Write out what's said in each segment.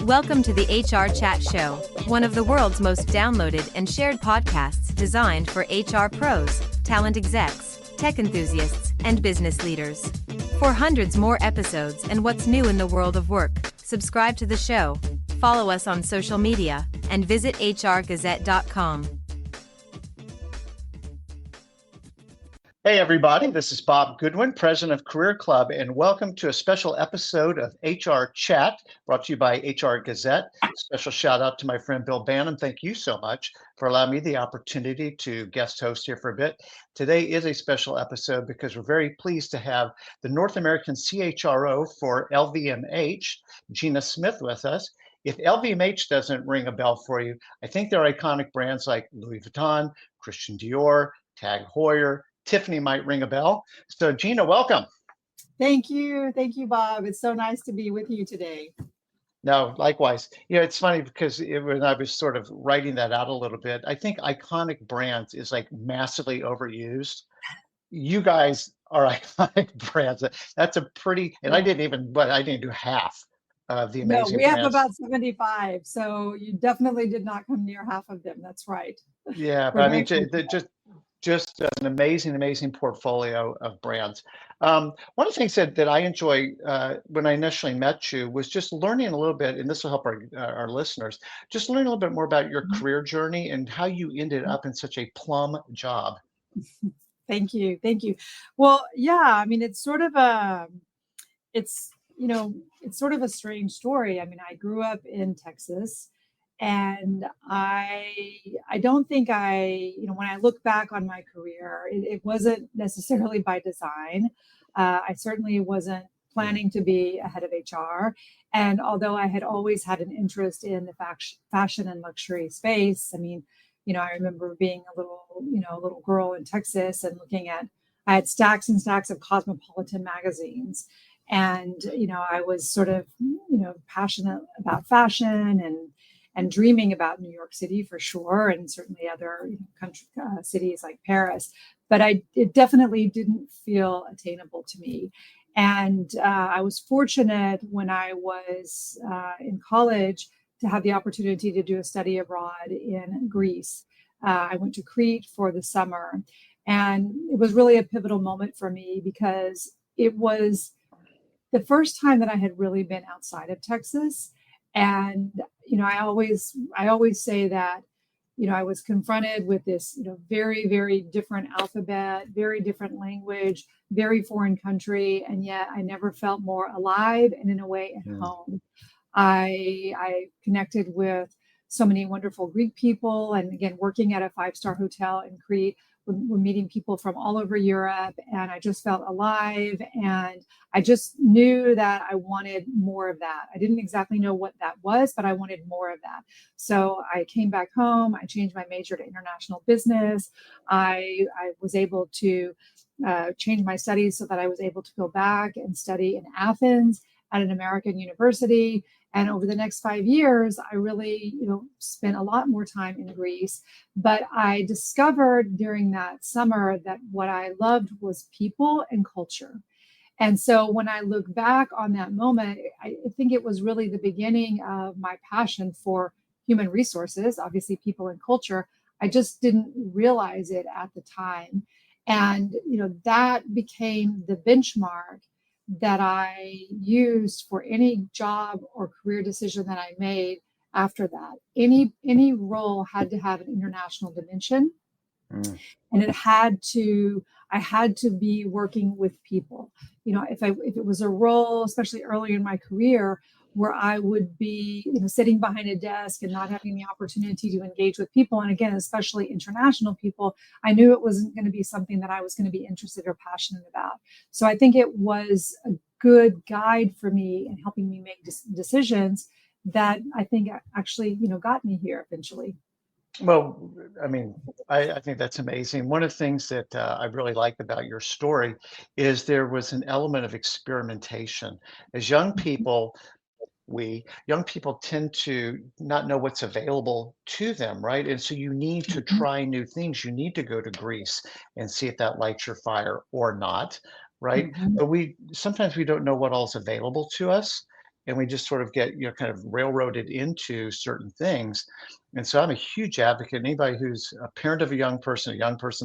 Welcome to the HR Chat Show, one of the world's most downloaded and shared podcasts designed for HR pros, talent execs, tech enthusiasts, and business leaders. For hundreds more episodes and what's new in the world of work, subscribe to the show, follow us on social media, and visit hrgazette.com. Hey everybody, this is Bob Goodwin, President of Career Club, and welcome to a special episode of HR Chat, brought to you by HR Gazette. Special shout out to my friend Bill Bannon. Thank you so much for allowing me the opportunity to guest host here for a bit. Today is a special episode because we're very pleased to have the North American CHRO for LVMH, Gena Smith, with us. If LVMH doesn't ring a bell for you, I think there are iconic brands like Louis Vuitton, Christian Dior, Tag Heuer, Tiffany might ring a bell. So Gena, welcome. Thank you, Bob. It's so nice to be with you today. No, likewise. You know, it's funny because when I was sort of writing that out a little bit, I think iconic brands is like massively overused. You guys are iconic brands. That's a pretty, and I didn't do half of the amazing No, we have brands. about 75, so you definitely did not come near half of them. That's right. Yeah, but I mean, just an amazing portfolio of brands. One of the things that I enjoy when I initially met you was just learning a little bit, and this will help our listeners, just learning a little bit more about your career journey and how you ended up in such a plum job. Thank you. Well, yeah, I mean, it's sort of a strange story. I mean, I grew up in Texas. And I don't think when I look back on my career, it wasn't necessarily by design. I certainly wasn't planning to be a head of HR. And although I had always had an interest in the fashion and luxury space, I mean, I remember being a little girl in Texas and I had stacks and stacks of Cosmopolitan magazines. And, I was sort of, passionate about fashion and dreaming about New York City for sure, and certainly other country cities like Paris. But it definitely didn't feel attainable to me. And I was fortunate when I was in college to have the opportunity to do a study abroad in Greece. I went to Crete for the summer, and it was really a pivotal moment for me because it was the first time that I had really been outside of Texas. And, I always say that, I was confronted with this, very, very different alphabet, very different language, very foreign country. And yet I never felt more alive and in a way at home. I connected with so many wonderful Greek people. And again, working at a 5-star hotel in Crete, we're meeting people from all over Europe, and I just felt alive, and I just knew that I wanted more of that. I didn't exactly know what that was, but I wanted more of that. So I came back home. I changed my major to international business. I was able to change my studies so that I was able to go back and study in Athens at an American university. And over the next 5 years, I really, spent a lot more time in Greece. But I discovered during that summer that what I loved was people and culture. And so when I look back on that moment, I think it was really the beginning of my passion for human resources, obviously people and culture. I just didn't realize it at the time. And, that became the benchmark that I used for any job or career decision that I made after that. Any role had to have an international dimension. And I had to be working with people. If it was a role, especially early in my career, where I would be, sitting behind a desk and not having the opportunity to engage with people, and again, especially international people, I knew it wasn't going to be something that I was going to be interested or passionate about. So I think it was a good guide for me in helping me make decisions that I think actually, got me here eventually. Well, I mean, I think that's amazing. One of the things that I really like about your story is there was an element of experimentation. As young people, young people tend to not know what's available to them, right? And so you need to try new things. You need to go to Greece and see if that lights your fire or not, right? But sometimes we don't know what all's available to us. and we just sort of get, kind of railroaded into certain things. And so I'm a huge advocate. Anybody who's a parent of a young person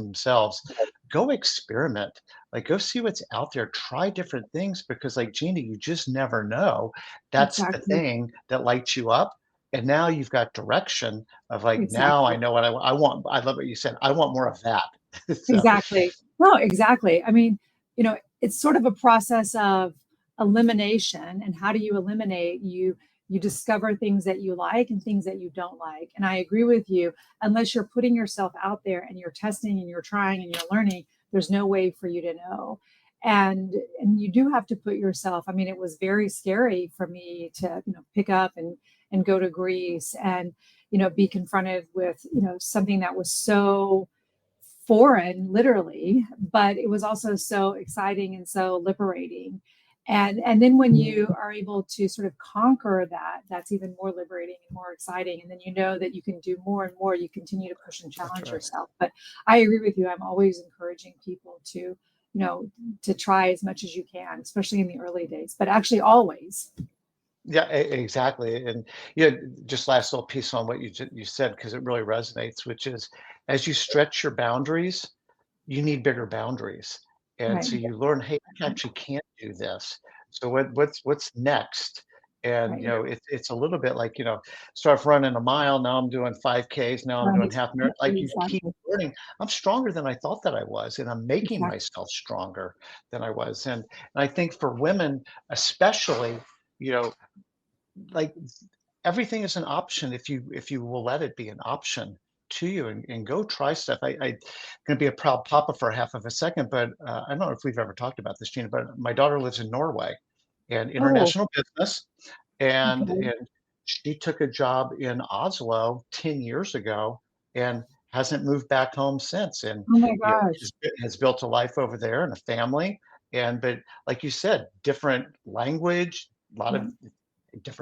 themselves, go experiment. Like, go see what's out there. Try different things, because, like Gina, you just never know. That's the Exactly. thing that lights you up. And now you've got direction of, like, now I Exactly. know what I want. I love what you said. I want more of that. So, Exactly. No, exactly. I mean, it's sort of a process of elimination. And how do you eliminate? You discover things that you like and things that you don't like. And I agree with you. Unless you're putting yourself out there and you're testing and you're trying and you're learning, there's no way for you to know. And you do have to put yourself. I mean, it was very scary for me to, pick up and go to Greece and, be confronted with, something that was so foreign, literally, but it was also so exciting and so liberating. And then when you are able to sort of conquer that, that's even more liberating and more exciting. And then you know that you can do more and more. You continue to push and that's challenge right. yourself. But I agree with you. I'm always encouraging people to try as much as you can, especially in the early days, but actually always. Yeah, exactly. And just last little piece on what you said, because it really resonates, which is, as you stretch your boundaries, you need bigger boundaries. And Right. so you learn, hey, I actually can't do this. So what's next? And Right. it's a little bit like, start off running a mile, now I'm doing 5Ks, now I'm doing Right. half marathon. Like, you keep Exactly. learning. I'm stronger than I thought that I was, and I'm making Exactly. myself stronger than I was. And I think for women especially, you know, like, everything is an option if you will let it be an option to you, and go try stuff. Gonna be a proud papa for half of a second, but I don't know if we've ever talked about this, Gina, but my daughter lives in Norway, and Oh, international business, and okay. she took a job in Oslo 10 years ago and hasn't moved back home since, and Oh my has, gosh. has built a life over there and a family. And but like you said, different language, a lot Yeah. of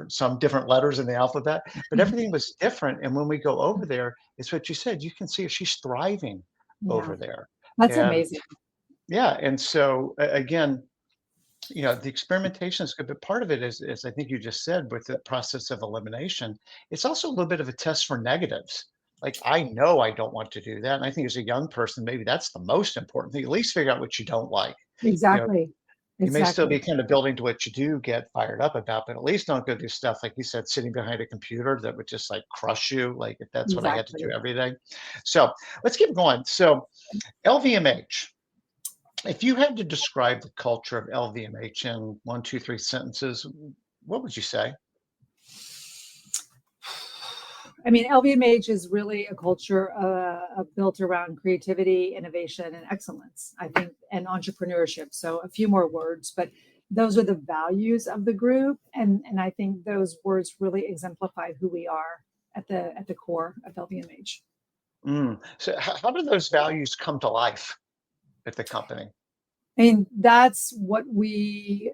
some different letters in the alphabet, but everything was different. And when we go over there, it's what you said. You can see her; she's thriving Yeah. over there. That's And amazing. yeah, and so again, the experimentation is good, but part of it is I think you just said, with the process of elimination, it's also a little bit of a test for negatives. Like, I know I don't want to do that, and I think as a young person, maybe that's the most important thing. At least figure out what you don't like. You know, Exactly. you may still Exactly. be kind of building to what you do get fired up about, but at least don't go do stuff, like you said, sitting behind a computer that would just, like, crush you, like, if that's what I had to do Exactly. every day. So let's keep going. So LVMH, if you had to describe the culture of LVMH in one, two, three sentences, what would you say? I mean, LVMH is really a culture built around creativity, innovation, and excellence, I think, and entrepreneurship. So a few more words, but those are the values of the group. And I think those words really exemplify who we are at the core of LVMH. So how do those values come to life at the company? I mean, that's what we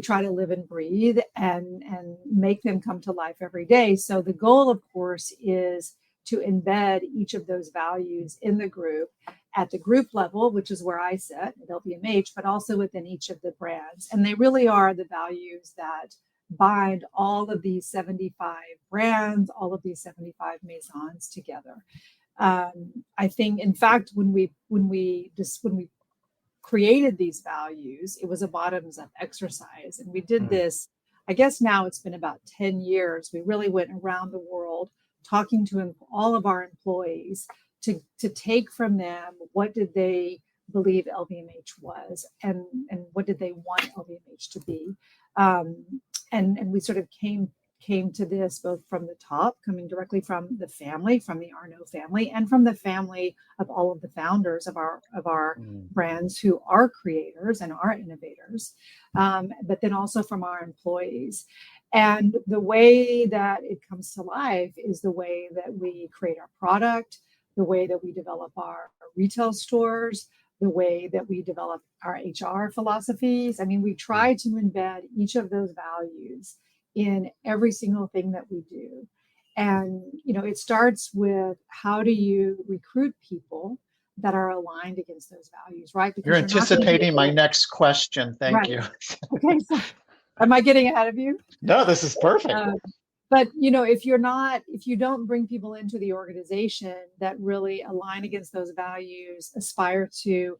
try to live and breathe and make them come to life every day. So the goal, of course, is to embed each of those values in the group at the group level, which is where I sit at LVMH, but also within each of the brands. And they really are the values that bind all of these 75 brands, all of these 75 maisons together. I think, in fact, when we created these values, it was a bottoms up exercise. And we did Mm, this, I guess now it's been about 10 years. We really went around the world talking to all of our employees to take from them what did they believe LVMH was and what did they want LVMH to be. Um, and we sort of came to this both from the top, coming directly from the family, from the Arnault family, and from the family of all of the founders of our mm, brands who are creators and are innovators, but then also from our employees. And the way that it comes to life is the way that we create our product, the way that we develop our retail stores, the way that we develop our HR philosophies. I mean, we mm. try to embed each of those values in every single thing that we do. And, it starts with how do you recruit people that are aligned against those values, right? You're Because you're not going to be anticipating my able to, next question. Thank right. you. Okay. So, Am I getting ahead of you? No, this is perfect. But if you don't bring people into the organization that really align against those values, aspire to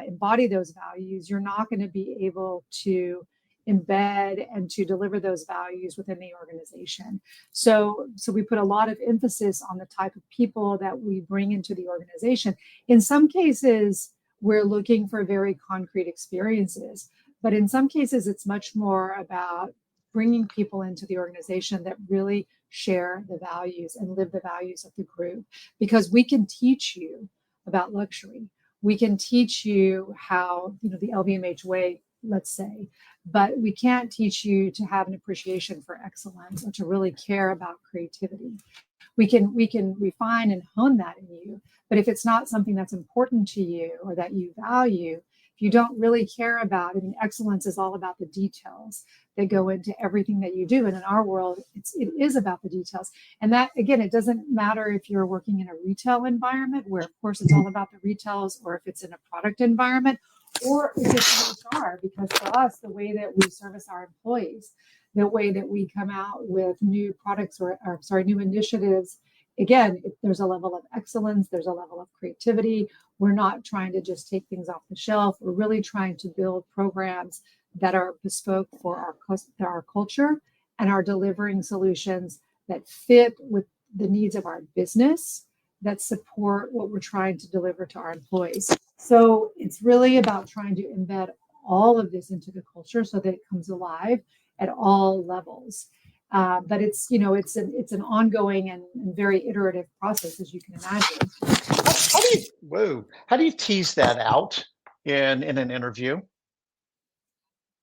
embody those values, you're not going to be able to embed and to deliver those values within the organization. So we put a lot of emphasis on the type of people that we bring into the organization. In some cases, we're looking for very concrete experiences, but in some cases, it's much more about bringing people into the organization that really share the values and live the values of the group, because we can teach you about luxury. We can teach you how, the LVMH way, let's say, but we can't teach you to have an appreciation for excellence or to really care about creativity. We can refine and hone that in you, but if it's not something that's important to you or that you value, if you don't really care about it, excellence is all about the details that go into everything that you do. And in our world, it is about the details. And that, again, it doesn't matter if you're working in a retail environment where, of course, it's all about the retails, or if it's in a product environment, or if it's in HR, because for us, the way that we service our employees, the way that we come out with new products or new initiatives, again, there's a level of excellence, there's a level of creativity. We're not trying to just take things off the shelf. We're really trying to build programs that are bespoke for our culture and are delivering solutions that fit with the needs of our business, that support what we're trying to deliver to our employees. So it's really about trying to embed all of this into the culture so that it comes alive at all levels. But it's an ongoing and very iterative process, as you can imagine. How do you tease that out in an interview?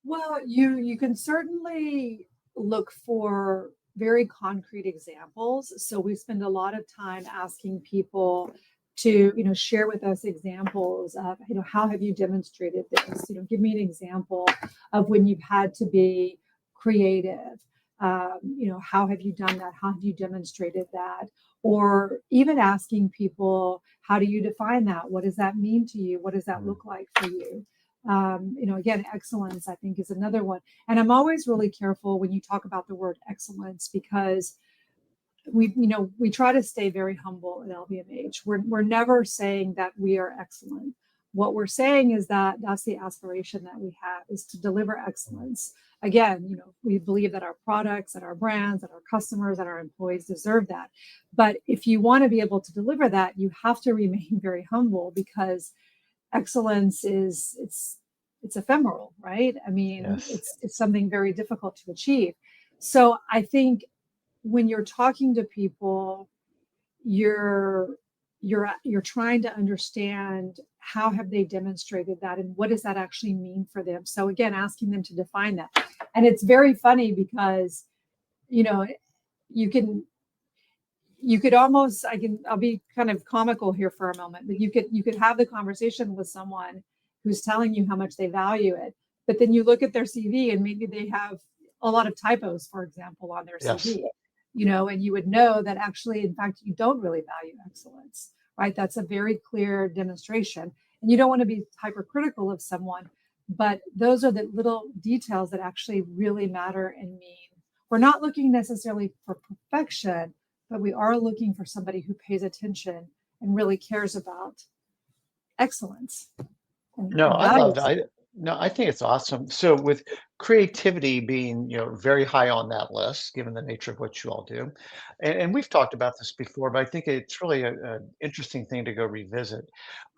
Well, you can certainly look for very concrete examples. So we spend a lot of time asking people to share with us examples of how have you demonstrated this. Give me an example of when you've had to be creative. How have you done that? How have you demonstrated that? Or even asking people, how do you define that? What does that mean to you? What does that look like for you? Again, excellence, I think, is another one. And I'm always really careful when you talk about the word excellence, because we try to stay very humble at LVMH. We're never saying that we are excellent. What we're saying is that that's the aspiration that we have, is to deliver excellence. Again, we believe that our products and our brands and our customers and our employees deserve that. But if you want to be able to deliver that, you have to remain very humble, because excellence it's ephemeral, right? I mean, Yes. it's something very difficult to achieve. So I think when you're talking to people, you're trying to understand how have they demonstrated that and what does that actually mean for them. So again, asking them to define that. And it's very funny because you could almost, I'll be kind of comical here for a moment, but you could have the conversation with someone who's telling you how much they value it, but then you look at their CV and maybe they have a lot of typos, for example, on their Yes. CV, and you would know that actually, in fact, you don't really value excellence, right? That's a very clear demonstration. And you don't want to be hypercritical of someone, but those are the little details that actually really matter and mean. We're not looking necessarily for perfection, but we are looking for somebody who pays attention and really cares about excellence. No, I love that. I think it's awesome. So with creativity being, very high on that list, given the nature of what you all do, and we've talked about this before, but I think it's really a interesting thing to go revisit,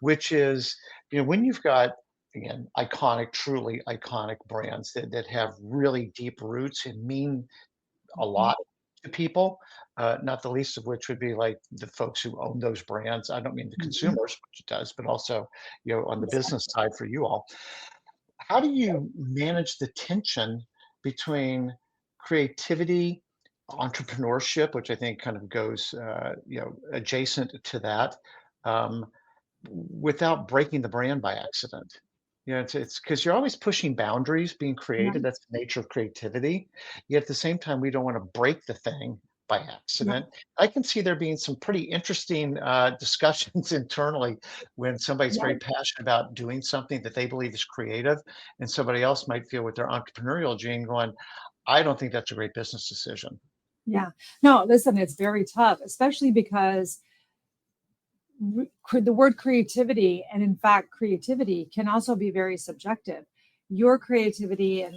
which is, when you've got, again, truly iconic brands that have really deep roots and mean a lot to people, not the least of which would be like the folks who own those brands. I don't mean the consumers, which it does, but also, on the business side for you all. How do you manage the tension between creativity, entrepreneurship, which I think kind of goes, adjacent to that, um, without breaking the brand by accident? It's because you're always pushing boundaries, being Yeah. creative. That's the nature of creativity. Yet at the same time, we don't want to break the thing by accident. I can see there being some pretty interesting discussions internally when somebody's Yeah. very passionate about doing something that they believe is creative, and somebody else might feel with their entrepreneurial gene going, I don't think that's a great business decision. Yeah. No, listen, it's very tough, especially because the word creativity, and in fact, creativity can also be very subjective. Your creativity and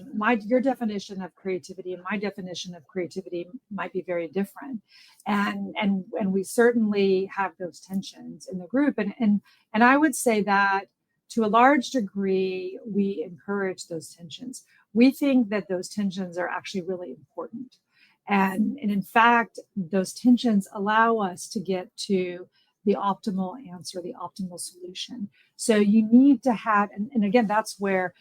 your definition of creativity and my definition of creativity might be very different, and we certainly have those tensions in the group, and I would say that to a large degree we encourage those tensions. We think that those tensions are actually really important, and in fact, those tensions allow us to get to the optimal answer, the optimal solution. So you need to have, and again, that's where,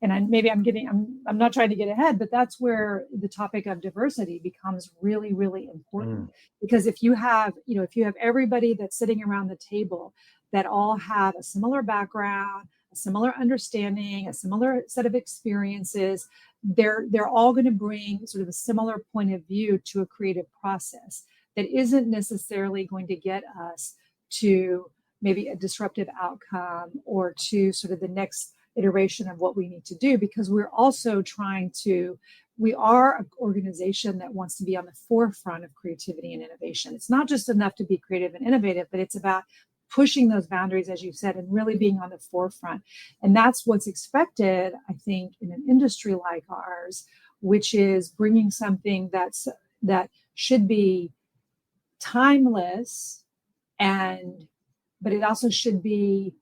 maybe I'm not trying to get ahead, but that's where the topic of diversity becomes really, really important. Because if you have everybody that's sitting around the table that all have a similar background, a similar understanding, a similar set of experiences, they're all going to bring sort of a similar point of view to a creative process that isn't necessarily going to get us to maybe a disruptive outcome or to sort of the next iteration of what we need to do, because we are an organization that wants to be on the forefront of creativity and innovation. It's not just enough to be creative and innovative, but it's about pushing those boundaries, as you said, and really being on the forefront. And that's what's expected, I think, in an industry like ours, which is bringing something that should be timeless, but it also should be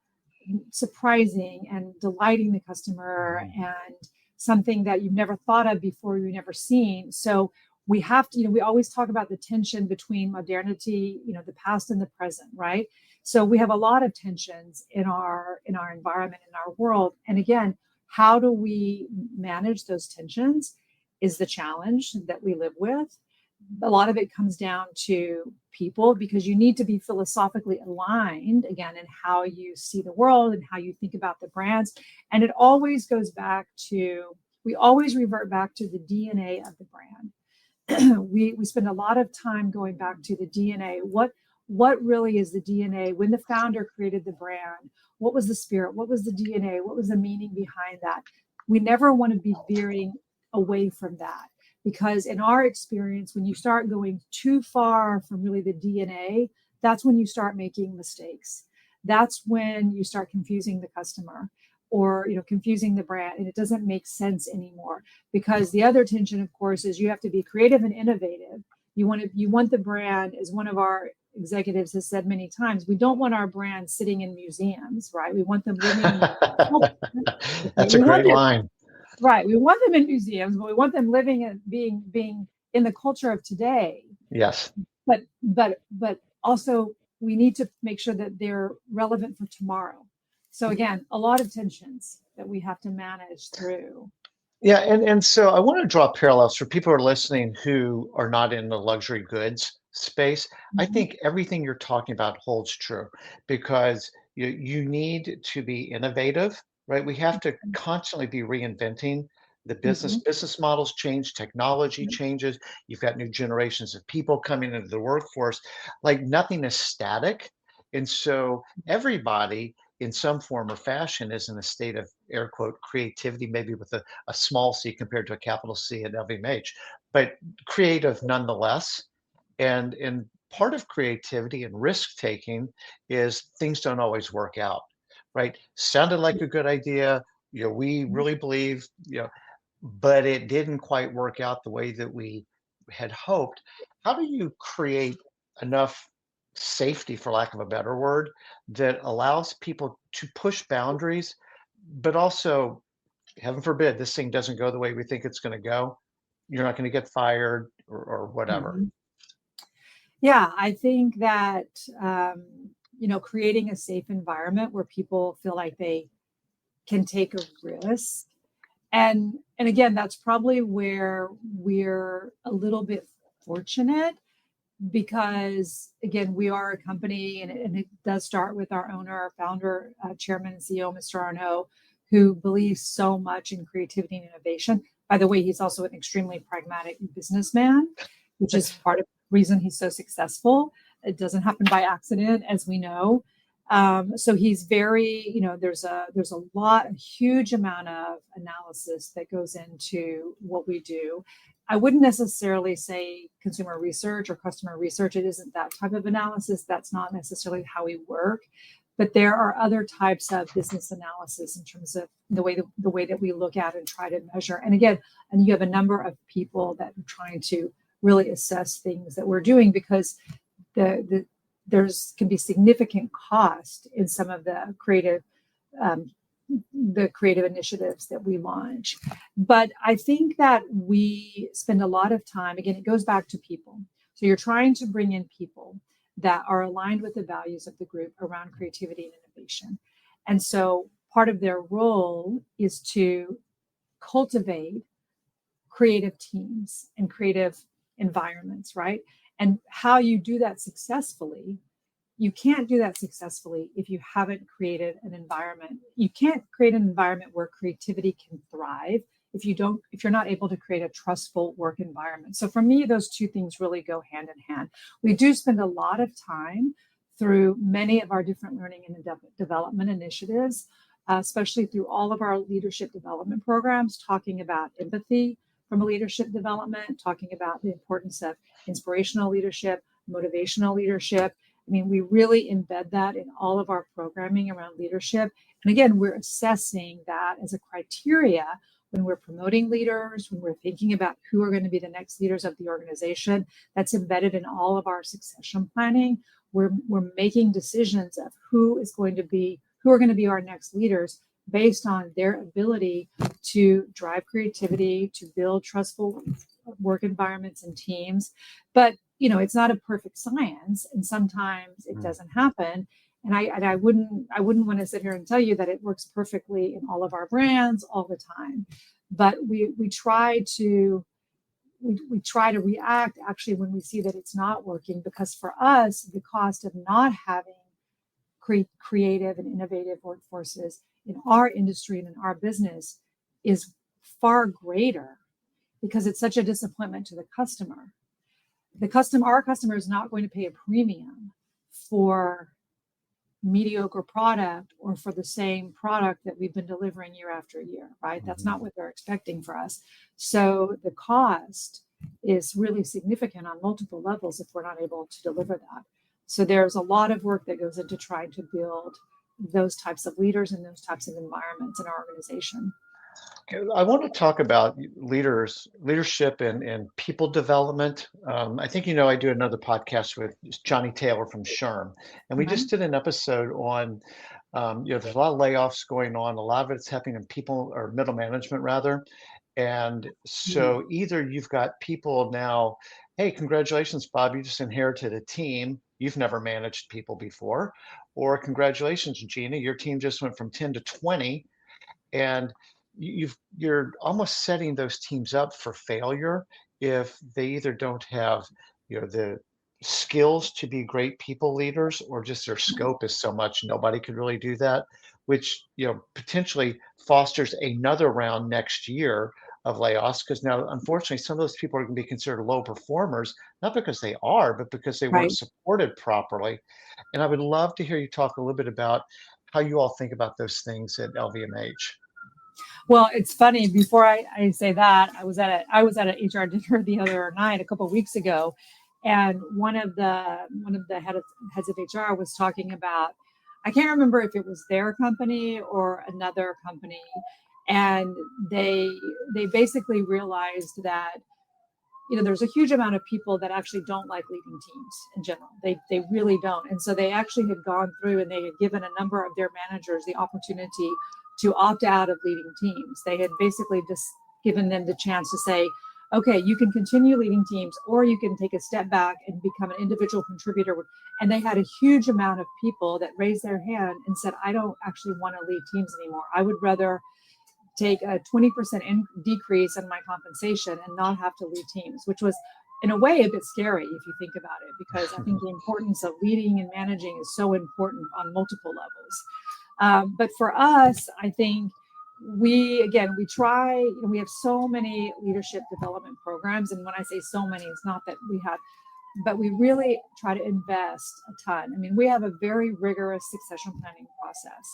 surprising and delighting the customer, and something that you've never thought of before, you've never seen. So we have to, we always talk about the tension between modernity, the past and the present, right? So we have a lot of tensions in our environment, in our world. And again, how do we manage those tensions is the challenge that we live with. A lot of it comes down to people, because you need to be philosophically aligned, again, in how you see the world and how you think about the brands. And it always goes back to, we always revert back to the DNA of the brand. We spend a lot of time going back to the DNA. What really is the DNA? When the founder created the brand, what was the spirit? What was the DNA? What was the meaning behind that? We never want to be veering away from that. Because in our experience, when you start going too far from really the DNA, that's when you start making mistakes. That's when you start confusing the customer, or confusing the brand, and it doesn't make sense anymore. Because the other tension, of course, is you have to be creative and innovative. You want the brand, as one of our executives has said many times, we don't want our brand sitting in museums, right? We want them living in That's a great line. Right. We want them in museums, but we want them living and being in the culture of today. Yes. But also we need to make sure that they're relevant for tomorrow. So again, a lot of tensions that we have to manage through. Yeah, and so I want to draw parallels for people who are listening who are not in the luxury goods space. I think everything you're talking about holds true, because you need to be innovative, right? We have to constantly be reinventing the business. Business models change, technology changes. You've got new generations of people coming into the workforce. Like, nothing is static. And so everybody in some form or fashion is in a state of, air quote, creativity, maybe with a small c compared to a capital C at LVMH, but creative nonetheless. And part of creativity and risk taking is things don't always work out, right? Sounded like a good idea. We really believe, but it didn't quite work out the way that we had hoped. How do you create enough safety, for lack of a better word, that allows people to push boundaries, but also, heaven forbid, this thing doesn't go the way we think it's going to go? You're not going to get fired or whatever. Yeah, I think that creating a safe environment where people feel like they can take a risk, and again, that's probably where we're a little bit fortunate, because again, we are a company, and it does start with our owner, our founder, chairman, and CEO, Mr. Arnault, who believes so much in creativity and innovation. By the way, he's also an extremely pragmatic businessman, which is part of reason he's so successful. It doesn't happen by accident, as we know. So he's very, there's a huge amount of analysis that goes into what we do. I wouldn't necessarily say consumer research or customer research. It isn't that type of analysis. That's not necessarily how we work. But there are other types of business analysis in terms of the way that we look at and try to measure. And again, and you have a number of people that are trying to really assess things that we're doing, because there's can be significant cost in some of the creative initiatives that we launch. But I think that we spend a lot of time, again, it goes back to people. So you're trying to bring in people that are aligned with the values of the group around creativity and innovation. And so part of their role is to cultivate creative teams and creative environments, right? And how you do that successfully, you can't do that successfully if you haven't created an environment. You can't create an environment where creativity can thrive if you're not able to create a trustful work environment. So for me, those two things really go hand in hand. We do spend a lot of time through many of our different learning and development initiatives, especially through all of our leadership development programs, talking about empathy from a leadership development, talking about the importance of inspirational leadership, motivational leadership. I mean, we really embed that in all of our programming around leadership. And again, we're assessing that as a criteria when we're promoting leaders, when we're thinking about who are going to be the next leaders of the organization. That's embedded in all of our succession planning. We're making decisions of who are going to be our next leaders based on their ability to drive creativity, to build trustful work environments and teams. But it's not a perfect science, and sometimes it doesn't happen. And I wouldn't want to sit here and tell you that it works perfectly in all of our brands all the time. But we try to react actually when we see that it's not working, because for us, the cost of not having creative and innovative workforces in our industry and in our business is far greater, because it's such a disappointment to the customer. Our customer is not going to pay a premium for mediocre product or for the same product that we've been delivering year after year, right? That's not what they're expecting for us. So the cost is really significant on multiple levels if we're not able to deliver that. So there's a lot of work that goes into trying to build those types of leaders and those types of environments in our organization. I want to talk about leadership and people development. I think, I do another podcast with Johnny Taylor from SHRM, and we just did an episode on, there's a lot of layoffs going on. A lot of it's happening in people or middle management rather. And so either you've got people now, hey, congratulations, Bob, you just inherited a team. You've never managed people before. Or congratulations, Gena, your team just went from 10 to 20. And you're almost setting those teams up for failure if they either don't have the skills to be great people leaders, or just their scope is so much nobody could really do that, which potentially fosters another round next year of layoffs, because now unfortunately some of those people are going to be considered low performers, not because they are, but because they weren't supported properly. And I would love to hear you talk a little bit about how you all think about those things at LVMH. Well, it's funny. Before I say that, I was at an HR dinner the other night, a couple of weeks ago, and one of the heads of HR was talking about, I can't remember if it was their company or another company, and they basically realized that there's a huge amount of people that actually don't like leading teams in general. They really don't, and so they actually had gone through and they had given a number of their managers the opportunity to opt out of leading teams. They had basically just given them the chance to say, okay, you can continue leading teams, or you can take a step back and become an individual contributor. And they had a huge amount of people that raised their hand and said, I don't actually want to lead teams anymore. I would rather take a 20% decrease in my compensation and not have to lead teams, which was in a way a bit scary if you think about it, because I think the importance of leading and managing is so important on multiple levels. But for us, I think we try, we have so many leadership development programs. And when I say so many, it's not that we have but we really try to invest a ton. I mean, we have a very rigorous succession planning process.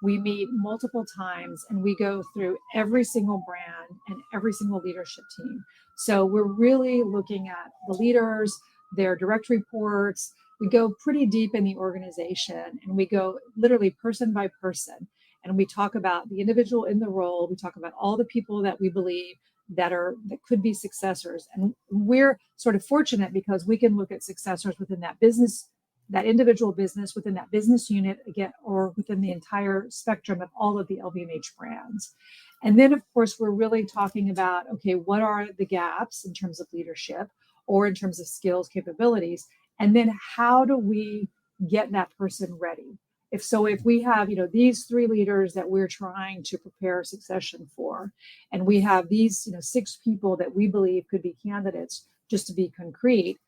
We meet multiple times and we go through every single brand and every single leadership team. So we're really looking at the leaders, their direct reports. We go pretty deep in the organization and we go literally person by person. And we talk about the individual in the role. We talk about all the people that we believe that could be successors. And we're sort of fortunate because we can look at successors within that business, that individual business, within that business unit, again, or within the entire spectrum of all of the LVMH brands. And then, of course, we're really talking about, okay, what are the gaps in terms of leadership or in terms of skills, capabilities? And then how do we get that person ready? If we have, these 3 leaders that we're trying to prepare succession for, and we have these, 6 people that we believe could be candidates, just to be concrete,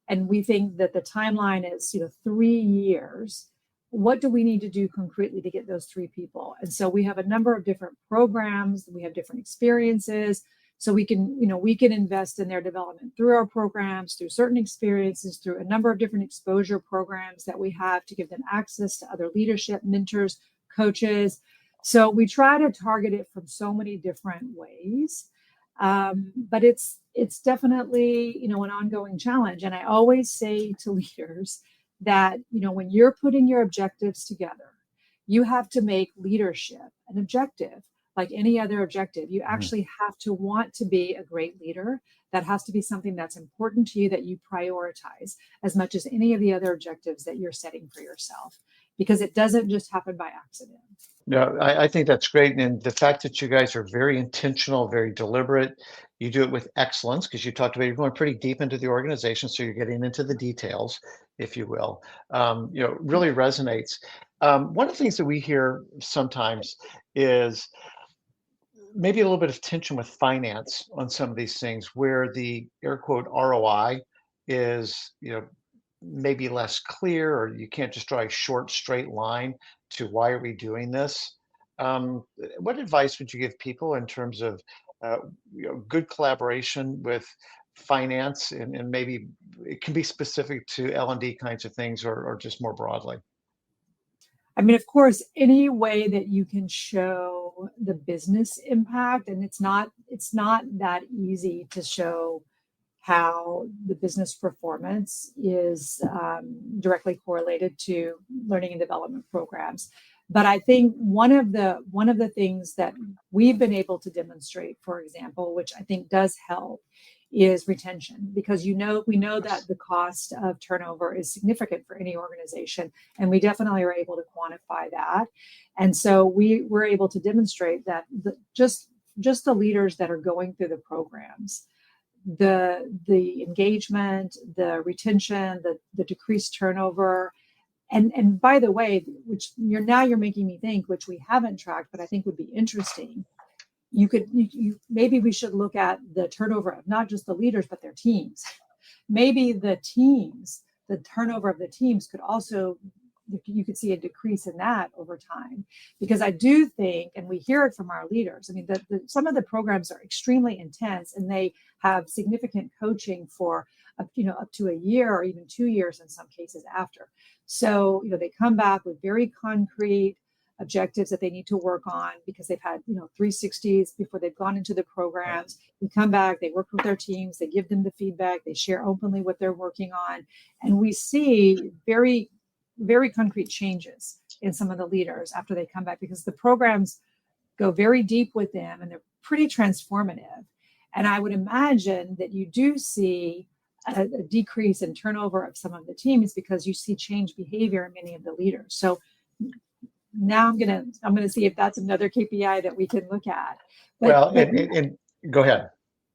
and we think that the timeline is, 3 years, what do we need to do concretely to get those 3 people? And so we have a number of different programs, we have different experiences. So we can invest in their development through our programs, through certain experiences, through a number of different exposure programs that we have to give them access to other leadership, mentors, coaches. So we try to target it from so many different ways. But it's definitely, an ongoing challenge. And I always say to leaders that, when you're putting your objectives together, you have to make leadership an objective. Like any other objective, you actually have to want to be a great leader. That has to be something that's important to you, that you prioritize as much as any of the other objectives that you're setting for yourself, because it doesn't just happen by accident. No, I think that's great. And the fact that you guys are very intentional, very deliberate, you do it with excellence, because you talked about you're going pretty deep into the organization. So you're getting into the details, if you will, really resonates. One of the things that we hear sometimes is maybe a little bit of tension with finance on some of these things, where the air quote ROI is, maybe less clear, or you can't just draw a short, straight line to why are we doing this. What advice would you give people in terms of good collaboration with finance, and maybe it can be specific to L&D kinds of things, or just more broadly? I mean, of course, any way that you can show the business impact, and it's not that easy to show how the business performance is directly correlated to learning and development programs. But I think one of the things that we've been able to demonstrate, for example, which I think does help, is retention, because we know that the cost of turnover is significant for any organization, and we definitely are able to quantify that. And so we're able to demonstrate that just the leaders that are going through the programs, the engagement, the retention, the decreased turnover. And by the way, which you're making me think, which we haven't tracked, but I think would be interesting. Maybe we should look at the turnover of not just the leaders, but their teams. Maybe the turnover of the teams could also, you could see a decrease in that over time. Because I do think, and we hear it from our leaders, I mean, some of the programs are extremely intense, and they have significant coaching for up to a year or even 2 years in some cases after. So, they come back with very concrete objectives that they need to work on, because they've had 360s before they've gone into the programs. They come back, they work with their teams, they give them the feedback, they share openly what they're working on, and we see very, very concrete changes in some of the leaders after they come back, because the programs go very deep with them and they're pretty transformative. And I would imagine that you do see a decrease in turnover of some of the teams, because you see change behavior in many of the leaders. So now I'm gonna see if that's another KPI that we can look at. And go ahead.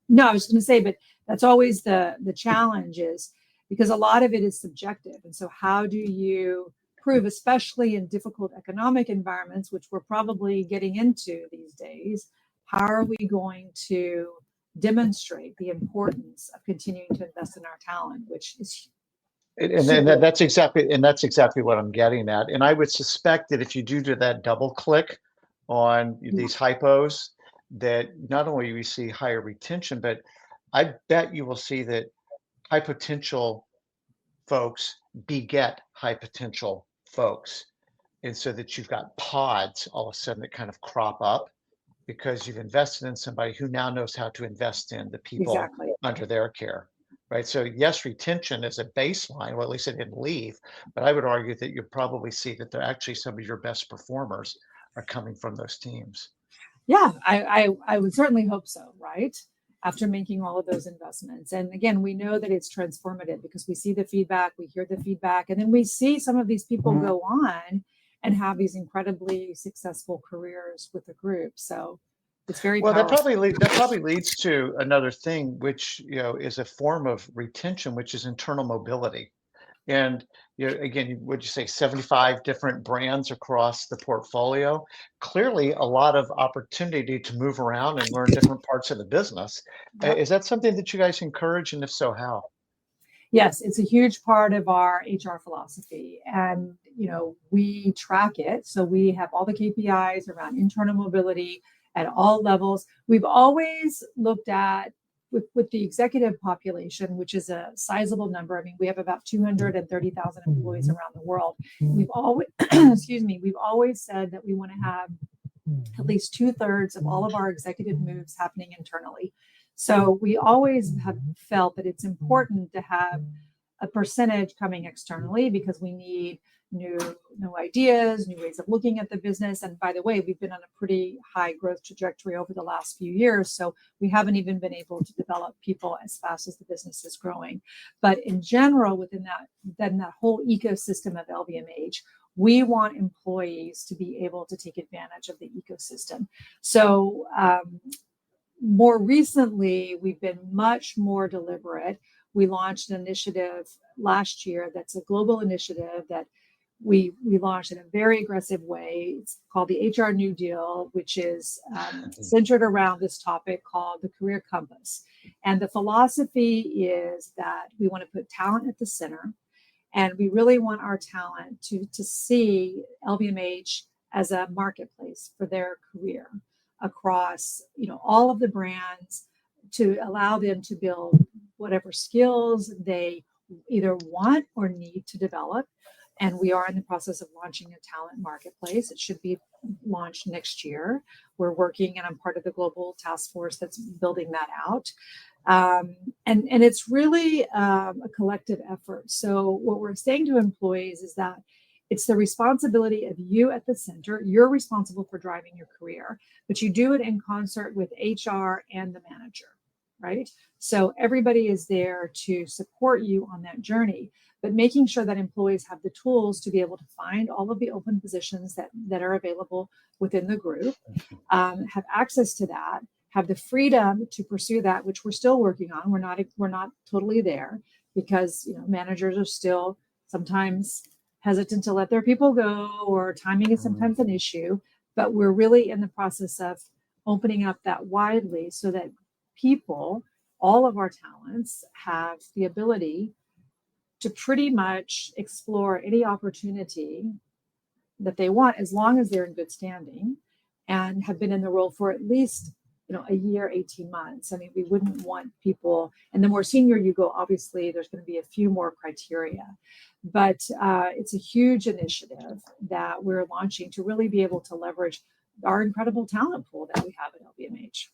No, I was going to say, but that's always the challenge, is because a lot of it is subjective. And so how do you prove, especially in difficult economic environments, which we're probably getting into these days, how are we going to demonstrate the importance of continuing to invest in our talent, which is that's exactly what I'm getting at. And I would suspect that if you do that double click on these hypos, that not only we see higher retention, but I bet you will see that high potential folks beget high potential folks. And so that you've got pods all of a sudden that kind of crop up because you've invested in somebody who now knows how to invest in the people Exactly. under their care, right? So yes, retention is a baseline. Well, at least it didn't leave, but I would argue that you'll probably see that they're actually some of your best performers are coming from those teams. Yeah, I would certainly hope so, right? After making all of those investments. And again, we know that it's transformative because we see the feedback, we hear the feedback, and then we see some of these people go on and have these incredibly successful careers with the group. So it's very Well, that powerful. probably leads to another thing, which is a form of retention, which is internal mobility. And again, would you say 75 different brands across the portfolio? Clearly, a lot of opportunity to move around and learn different parts of the business. Yep. Is that something that you guys encourage, and if so, how? Yes, it's a huge part of our HR philosophy. And, we track it. So we have all the KPIs around internal mobility at all levels. We've always looked at with the executive population, which is a sizable number. I mean, we have about 230,000 employees around the world. We've always, excuse me, we've always said that we want to have at least 2/3 of all of our executive moves happening internally. So we always have felt that it's important to have a percentage coming externally because we need new ideas, new ways of looking at the business. And by the way, we've been on a pretty high growth trajectory over the last few years. So we haven't even been able to develop people as fast as the business is growing. But in general, within that whole ecosystem of LVMH, we want employees to be able to take advantage of the ecosystem. So more recently, we've been much more deliberate. We launched an initiative last year that's a global initiative that we launched in a very aggressive way. It's called the HR New Deal, which is centered around this topic called the Career Compass. And the philosophy is that we want to put talent at the center, and we really want our talent to see LVMH as a marketplace for their career across all of the brands, to allow them to build whatever skills they either want or need to develop. And we are in the process of launching a talent marketplace. It should be launched next year. We're working, and I'm part of the global task force that's building that out. And it's really a collective effort. So what we're saying to employees is that it's the responsibility of you at the center. You're responsible for driving your career, but you do it in concert with HR and the manager, right? So everybody is there to support you on that journey, but making sure that employees have the tools to be able to find all of the open positions that are available within the group, have access to that, have the freedom to pursue that, which we're still working on. We're not totally there because managers are still sometimes hesitant to let their people go, or timing is sometimes an issue, but we're really in the process of opening up that widely so that people, all of our talents, have the ability to pretty much explore any opportunity that they want, as long as they're in good standing and have been in the role for at least a year, 18 months. I mean, we wouldn't want people, and the more senior you go, obviously there's going to be a few more criteria, but it's a huge initiative that we're launching to really be able to leverage our incredible talent pool that we have at LVMH.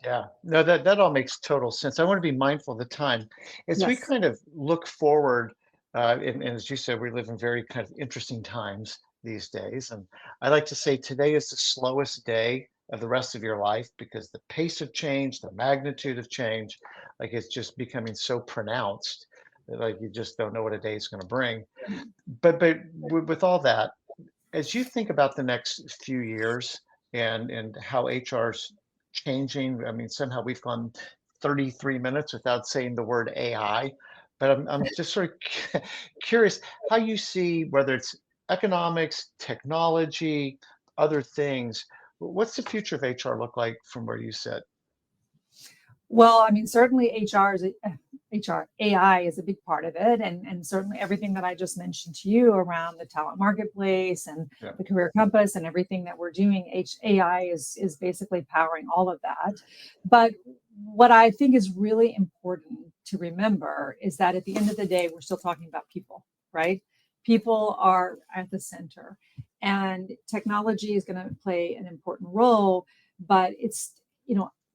Yeah, no, that all makes total sense. I want to be mindful of the time. As we Yes. kind of look forward, and as you said, we live in very kind of interesting times these days. And I like to say today is the slowest day of the rest of your life because the pace of change, the magnitude of change, like it's just becoming so pronounced that like you just don't know what a day is going to bring. But with all that, as you think about the next few years and how HR's changing, I mean, somehow we've gone 33 minutes without saying the word AI, but I'm just sort of curious how you see whether it's economics, technology, other things. What's the future of HR look like from where you sit? Well, I mean, certainly AI is a big part of it. And certainly everything that I just mentioned to you around the talent marketplace and Yeah. the career compass and everything that we're doing, AI is basically powering all of that. But what I think is really important to remember is that at the end of the day, we're still talking about people, right? People are at the center, and technology is going to play an important role, but it's,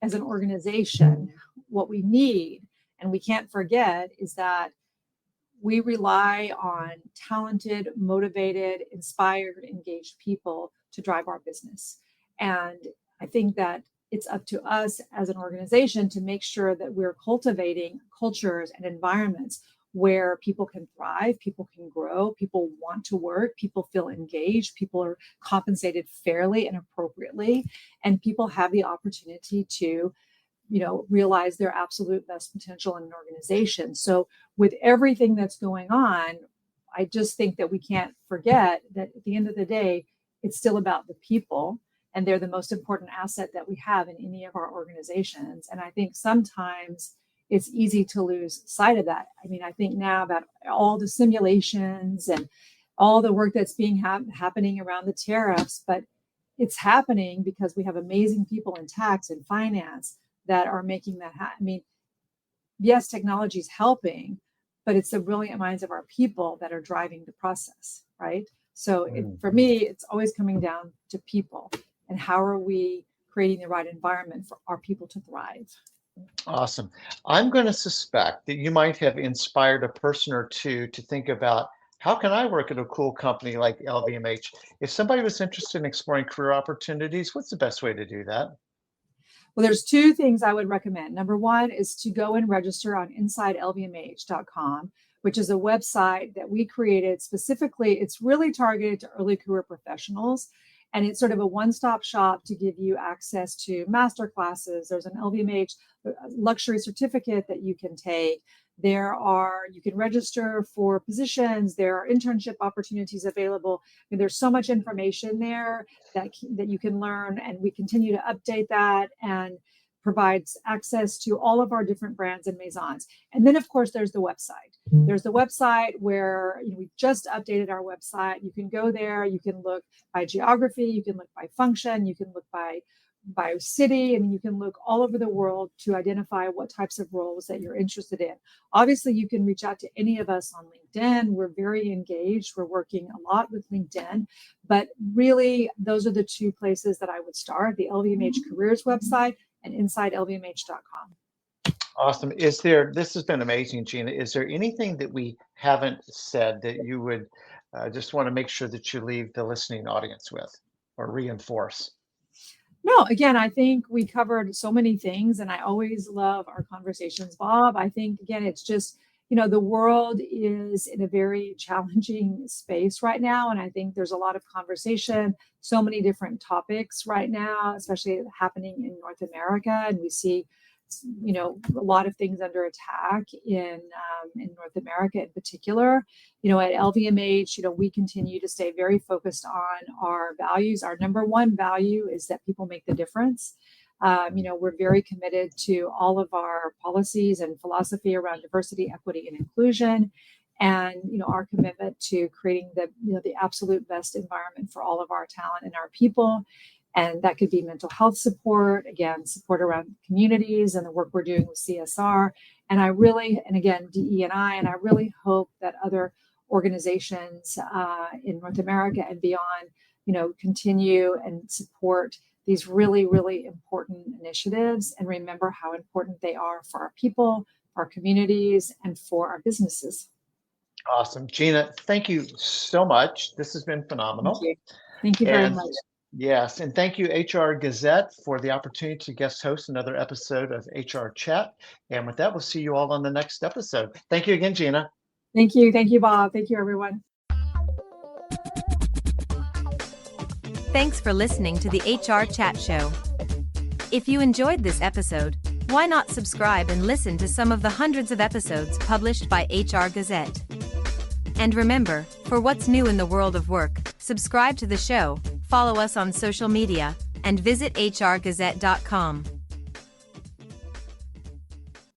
as an organization, what we need, and we can't forget, is that we rely on talented, motivated, inspired, engaged people to drive our business. And I think that it's up to us as an organization to make sure that we're cultivating cultures and environments where people can thrive, people can grow, people want to work, people feel engaged, people are compensated fairly and appropriately, and people have the opportunity to realize their absolute best potential in an organization. So with everything that's going on, I just think that we can't forget that at the end of the day, it's still about the people, and they're the most important asset that we have in any of our organizations. And I think sometimes it's easy to lose sight of that. I mean, I think now about all the simulations and all the work that's being happening around the tariffs, but it's happening because we have amazing people in tax and finance that are making that happen. I mean, yes, technology is helping, but it's the brilliant minds of our people that are driving the process, right? So for me, it's always coming down to people and how are we creating the right environment for our people to thrive. Awesome. I'm going to suspect that you might have inspired a person or two to think about, how can I work at a cool company like LVMH? If somebody was interested in exploring career opportunities, what's the best way to do that? Well, there's two things I would recommend. Number one is to go and register on InsideLVMH.com, which is a website that we created specifically. It's really targeted to early career professionals. And it's sort of a one-stop shop to give you access to masterclasses. There's an LVMH luxury certificate that you can take. You can register for positions. There are internship opportunities available. I mean, there's so much information there that you can learn, and we continue to update that and provides access to all of our different brands and maisons. And then, of course, there's the website. There's the website where we just updated our website. You can go there. You can look by geography. You can look by function. You can look by city, and you can look all over the world to identify what types of roles that you're interested in. Obviously, you can reach out to any of us on LinkedIn. We're very engaged. We're working a lot with LinkedIn, but really those are the two places that I would start: the LVMH Careers website and InsideLVMH.com. Awesome. This has been amazing, Gena. Is there anything that we haven't said that you would just want to make sure that you leave the listening audience with or reinforce? No, again, I think we covered so many things, and I always love our conversations, Bob. I think, again, it's just, the world is in a very challenging space right now. And I think there's a lot of conversation, so many different topics right now, especially happening in North America. And we see, a lot of things under attack in North America in particular. At LVMH, we continue to stay very focused on our values. Our number one value is that people make the difference. We're very committed to all of our policies and philosophy around diversity, equity, and inclusion, and our commitment to creating the absolute best environment for all of our talent and our people. And that could be mental health support, again, support around communities and the work we're doing with CSR. And again, DE&I, and I really hope that other organizations in North America and beyond, continue and support these really, really important initiatives and remember how important they are for our people, our communities, and for our businesses. Awesome. Gena, thank you so much. This has been phenomenal. Thank you very much. Yes, and thank you, HR Gazette, for the opportunity to guest host another episode of HR Chat. And with that, we'll see you all on the next episode. Thank you again, Gena. Thank you. Thank you, Bob. Thank you, everyone. Thanks for listening to the HR Chat Show. If you enjoyed this episode, why not subscribe and listen to some of the hundreds of episodes published by HR Gazette? And remember, for what's new in the world of work, subscribe to the show, follow us on social media, and visit hrgazette.com.